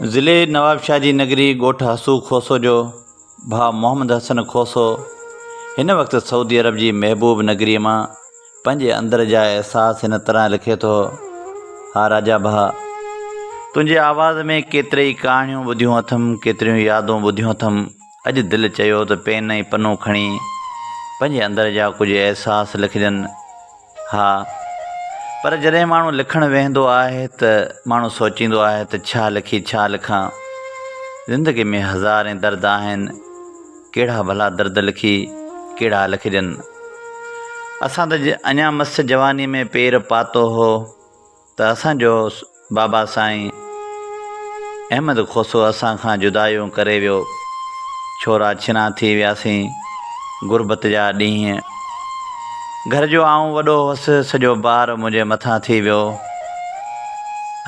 ज़िले नवाबशाह जी नगरी ॻोठ हसू खोसो जो भाउ मोहम्मद हसन खोसो हिन वक़्तु सऊदी अरब जी महबूब नगरीअ मां पंहिंजे अंदर जा अहसास हिन तरह लिखे थो। हा राजा भाउ, तुंहिंजे आवाज़ में केतिरी कहाणियूं ॿुधियूं अथमि, केतिरियूं यादूं ॿुधियूं अथमि। अॼु दिलि चयो त पेन ऐं पनो खणी पंहिंजे अंदर जा कुझु अहसास लिखजनि। हा, पर जॾहिं माण्हू लिखणु वेहंदो आहे त माण्हू सोचींदो आहे त छा लिखी छा लिखां। ज़िंदगी में हज़ारे दर्द आहिनि, कहिड़ा भला दर्द लिखी कहिड़ा लिखजनि। असां त अञा मस जवानी में पेर पातो हो त असांजो बाबा साईं अहमद खोसो असां खां जुदायूं करे वियो। छोरा छिना थी वियासीं, गुरबत जा ॾींहं। घर जो आऊं वॾो हुअसि, सॼो भार मुंहिंजे मथां थी वियो।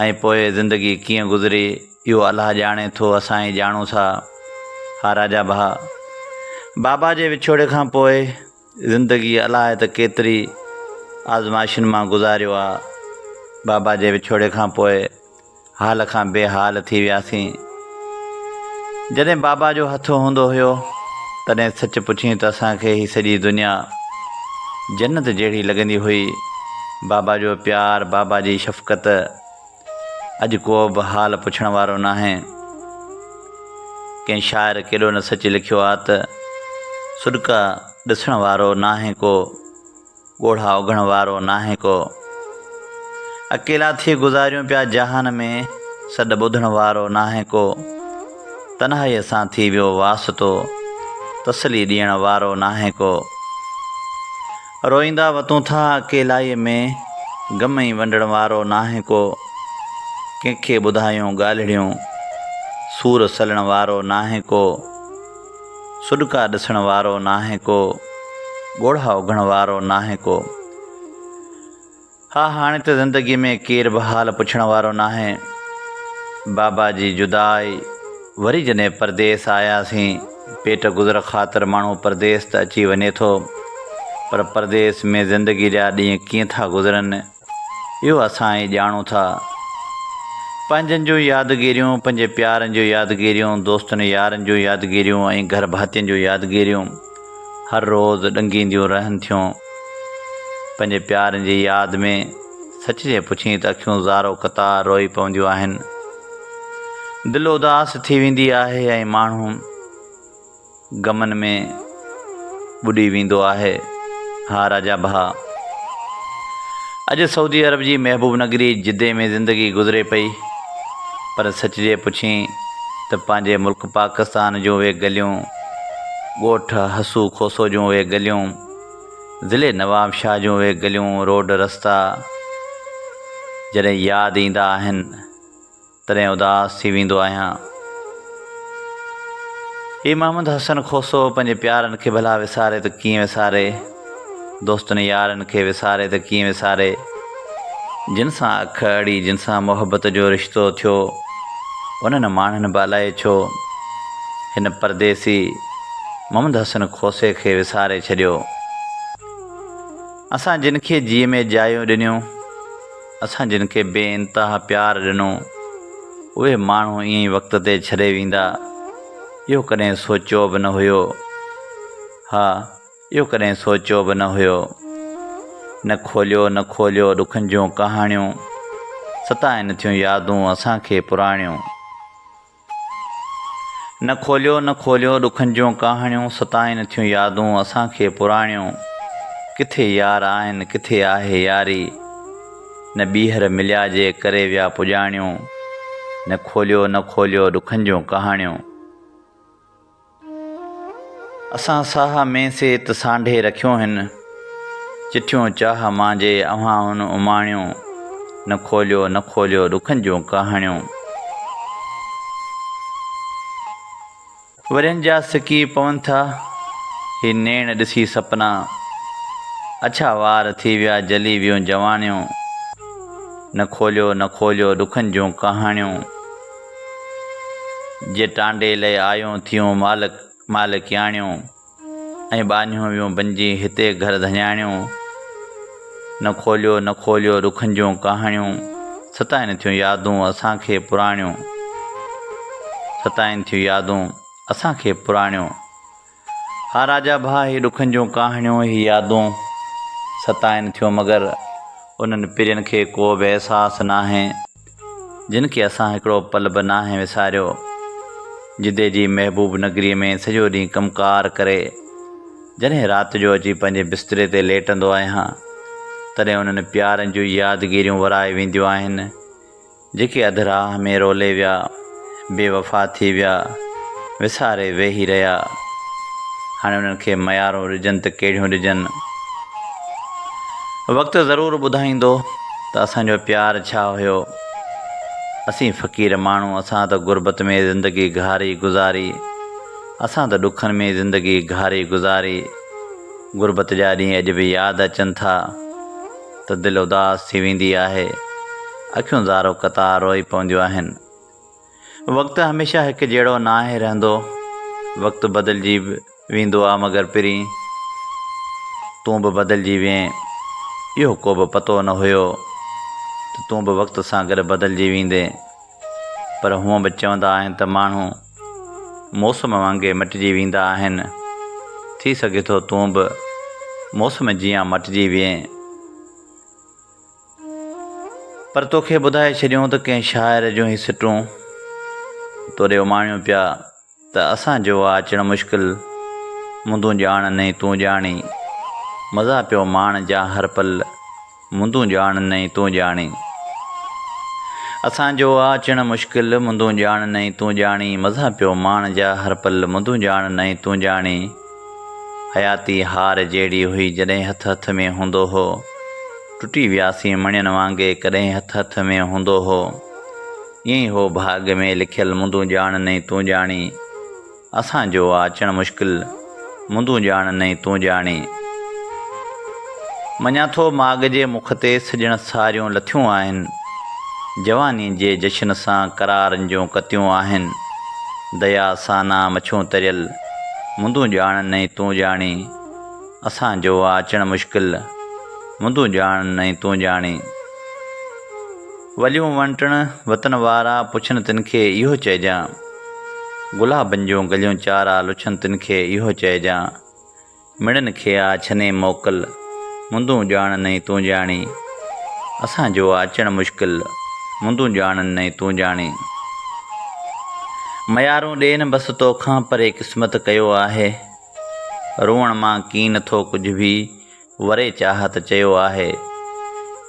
ऐं पोइ ज़िंदगी कीअं गुज़री इहो अलाह ॼाणे थो, असां ई ॼाणूं था। हा राजा भाउ, बाबा जे विछोड़े खां पोइ ज़िंदगी अलाह त केतिरी आज़माइशुनि मां गुज़ारियो आहे। बाबा जे विछोड़े खां पोइ हाल खां बेहाल थी वियासीं। जॾहिं बाबा जो हथु हूंदो हुयो तॾहिं सच पुछी त असांखे ही सॼी दुनिया जन्नत जहिड़ी लॻंदी हुई। बाबा जो प्यार, बाबा जी शफ़क़त, अॼु को बि हाल पुछण वारो नाहे। कंहिं शाइर केॾो न सच लिखियो आहे त सुॾका ॾिसण वारो नाहे को, ॻोढ़ा उघण वारो नाहे को। अकेला थी गुज़ारियूं पिया जहान में, सॾ ॿुधण वारो नाहे को। तन्हाईअ सां थी वियो वास्तो, तसली ॾियण वारो नाहे को। रोईंदा वतूं था अकेलाईअ में, ग़म ई वंडण वारो नाहे को। कंहिंखे ॿुधायूं ॻाल्हिड़ियूं, सूर सलण वारो नाहे को। सुॾका ॾिसण वारो नाहे को, ॻोढ़ा उघण वारो नाहे को। हा, हाणे त ज़िंदगी में केरु बि हाल पुछण वारो नाहे। बाबा जी जुदाई वरी जॾहिं परदेस आयासीं। पेट गुज़र ख़ातिर माण्हू परदेस त अची वञे थो, पर परदेस में ज़िंदगी जा ॾींहं कीअं था गुज़रनि इहो असां ई ॼाणूं था। पंहिंजनि जूं यादगिरियूं, पंहिंजे प्यारनि जूं यादगिरियूं, दोस्तनि यारनि जूं यादगिरियूं ऐं घर भातियुनि जूं यादगिरियूं हर रोज़ु ॾंगींदियूं रहनि थियूं। पंहिंजे प्यारनि जी यादि में सच जे पुछी त अखियूं ज़ारो क़तार रोई पवंदियूं आहिनि। दिलि उदास थी वेंदी आहे ऐं माण्हू ग़मनि में ॿुॾी वेंदो आहे। हा राजा भाउ, अॼु सऊदी अरब जी महबूब नगरी जिदे में ज़िंदगी गुज़रे पई, पर सच जे पुछी त पंहिंजे मुल्क पाकिस्तान जूं उहे गलियूं, ॻोठ हसू खोसो जूं उहे गलियूं, ज़िले नवाबशाह जूं उहे गलियूं, रोड रस्ता जॾहिं यादि ईंदा आहिनि तॾहिं उदास थी वेंदो आहियां। ही मोहम्मद हसन खोसो पंहिंजे प्यारनि खे भला विसारे त कीअं विसारे, दोस्तनि यारनि खे विसारे त कीअं विसारे। जिन सां अख अड़ी, जिन सां मुहबत जो रिश्तो थियो, उन्हनि माण्हुनि बि अलाए छो हिन परदेसी मोहम्मद हसन खोसे खे विसारे छॾियो। असां जिन खे जीअ में जायूं ॾिनियूं, असां जिन खे बेइंतिहा प्यार ॾिनो, उहे माण्हू ईअं ई वक़्त ते छॾे वेंदा, इहो कॾहिं सोचियो बि न हुयो। हा, इहो कॾहिं सोचियो बि न हुयो। न खोलियो ॾुखनि जूं कहाणियूं, सताइनि थियूं यादूं असांखे पुराणियूं। न खोलियो ॾुखनि जूं कहाणियूं, सताइनि थियूं यादूं असांखे पुराणियूं। किथे यार आहिनि, किथे आहे यारी, न ॿीहर मिलिया जे करे विया पुॼाणियूं। न खोलियो ॾुखनि जूं कहाणियूं। असां साह में से त सांढे रखियूं आहिनि, चिठियूं चाह मांजे अव्हां हुन उमाणियूं। न खोलियो ॾुखनि जूं कहाणियूं। वरियनि जा सिकी पवनि था ही नेण ॾिसी सपना, अछा वार थी विया जली वियूं जवानियूं। न खोलियो ॾुखनि जूं कहाणियूं। जे टांडे लाइ आयूं थियूं मालिकियाणियूं, ऐं बानियूं वियूं बंजी हिते घर धञाणियूं। न खोलियो ॾुखनि जूं कहाणियूं, सताइनि थियूं यादूं असांखे पुराणियूं। सताइनि थियूं यादूं असांखे पुराणियूं। हा राजा भाउ ही ॾुखनि जूं कहाणियूं ही यादूं सताइनि थियूं, मगर उन्हनि पिरियनि खे को बि अहसासु नाहे जिन खे असां हिकिड़ो पल बि नाहे विसारियो। जिदे जी महबूब नगरीअ में सॼो ॾींहुं कमकार करे जॾहिं राति जो अची पंहिंजे बिस्तरे ते लेटंदो आहियां, तॾहिं उन्हनि प्यारनि जूं यादगिरियूं वराए वेंदियूं आहिनि जेके अधु राह में रोले विया, बेवफ़ा थी विया, विसारे वेही रहिया। हाणे उन्हनि खे मयारूं ॾिजनि त कहिड़ियूं ॾिजनि। वक़्तु ज़रूरु ॿुधाईंदो त असांजो प्यारु छा हुयो। असीं फ़क़ीर माण्हू, असां त गुरबत में ज़िंदगी घारी गुज़ारी, असां त ॾुखनि में ज़िंदगी घारी गुज़ारी। गुरबत जा ॾींहं अॼु बि यादि अचनि था त दिलि उदास थी वेंदी आहे, अखियूं ज़ारो कतार रोई पवंदियूं आहिनि। वक़्तु हमेशह हिकु जहिड़ो न आहे रहंदो, वक़्तु बदिलजी वेंदो आहे, मगर पहिरीं तूं बि बदिलजी वें। इहो को बि पतो न हुयो त तूं बि वक़्त सां गॾु बदिलजी वेंदे। पर हूअं बि चवंदा आहिनि त माण्हू मौसम वांगुरु मटिजी वेंदा आहिनि। थी सघे थो तूं बि मौसम जीअं मटिजी वें। पर तोखे ॿुधाए छॾियूं त कंहिं शाइर जूं ही सिटूं तोॾे उमाणियूं पिया त असांजो आहे अचणु मुश्किल, मुंदूं ॼाण नहीं तूं ॼाणी। मज़ा पियो माण जा हर पल, मुंदूं ॼाण नहीं तूं ॼाणी। असांजो आहे अचणु मुश्किल, मुंदूं ॼाण नहीं तूं ॼाणी। मज़ा पियो माण जा हर पल, मुंदूं ॼाण नहीं तूं ॼाणी। हयाती हार जहिड़ी हुई जॾहिं हथ हथ में हूंदो हो, टुटी वियासीं मणियुनि वांगुरु कॾहिं हथ हथ में हूंदो हो। ईअं ई हो भाग में लिखियल, मुंदूं ॼाण नहीं तूं ॼाणी। असांजो आहे अचणु मुश्किल, मुंदूं ॼाण नहीं तूं ॼाणी। मञा थो माॻ जे मुख ते सिॼण सारियूं लथियूं आहिनि, जवानी जे जशन सां करारनि जूं कतियूं आहिनि। दया साना मछूं तरियल, मुंदूं ॼाण नहीं तूं ॼाणी। असांजो आहे अचणु मुश्किल, मुंदूं ॼाण नहीं तूं ॼाणी। वलियूं वंटण वतन वारा पुछनि तिन खे इहो चइजां, गुलाबनि जूं गलियूं चारा लुछनि तिन खे इहो चइजां। मिड़नि खे आ छने मोकल, मुंदूं ॼाण नहीं तूं ॼाणी। असांजो आहे अचणु मुश्किल, मुंदूं ॼाण नहीं तूं ॼाणी। मयारूं ॾेन बसि तोखां परे क़िस्मत कयो आहे, रोअण मां की नथो कुझु बि वरे चाहत चयो आहे।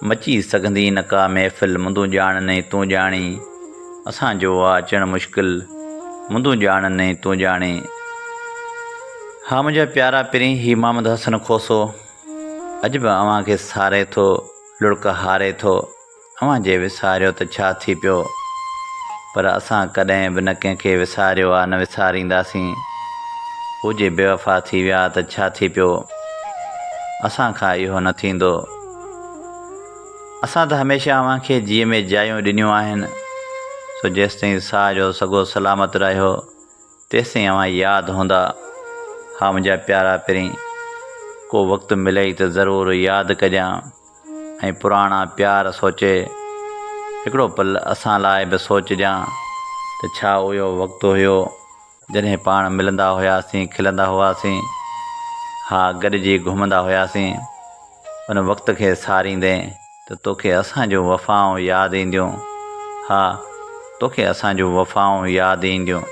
मची सघंदी न का महफ़िल, मुंदूं ॼाण नहीं तूं ॼाणी। असांजो आहे अचणु मुश्किल, मुंदूं ॼाण नहीं तूं ॼाणी। हा मुंहिंजा प्यारा पहिरीं ही मोहम्मद हसन खोसो अॼु बि अव्हां खे सारे थो, लुड़क हारे थो। अव्हां जे विसारियो त छा थी पियो, पर असां कॾहिं बि न कंहिंखे विसारियो आहे, न विसारींदासीं। हू जे बेवफ़ा थी विया त छा थी पियो, असां खां इहो न थींदो। असां त हमेशह अव्हां खे जीअ में जायूं ॾिनियूं आहिनि, सो जेसिताईं साह जो सॻो सलामत रहियो तेसिताईं अव्हां यादि हूंदा। हा मुंहिंजा प्यारा पहिरीं को वक़्तु मिले त ज़रूरु यादि कजां ऐं पुराणा प्यार सोचे हिकिड़ो पल असां लाइ बि सोचिजां त छा उहो वक़्तु हुयो जॾहिं पाण मिलंदा हुआसीं, खिलंदा हुआसीं, हा गॾिजी घुमंदा हुआसीं। उन वक़्त खे सारींदे त तोखे असांजूं वफ़ाऊं यादि ईंदियूं। हा तोखे असांजूं वफ़ाऊं यादि ईंदियूं।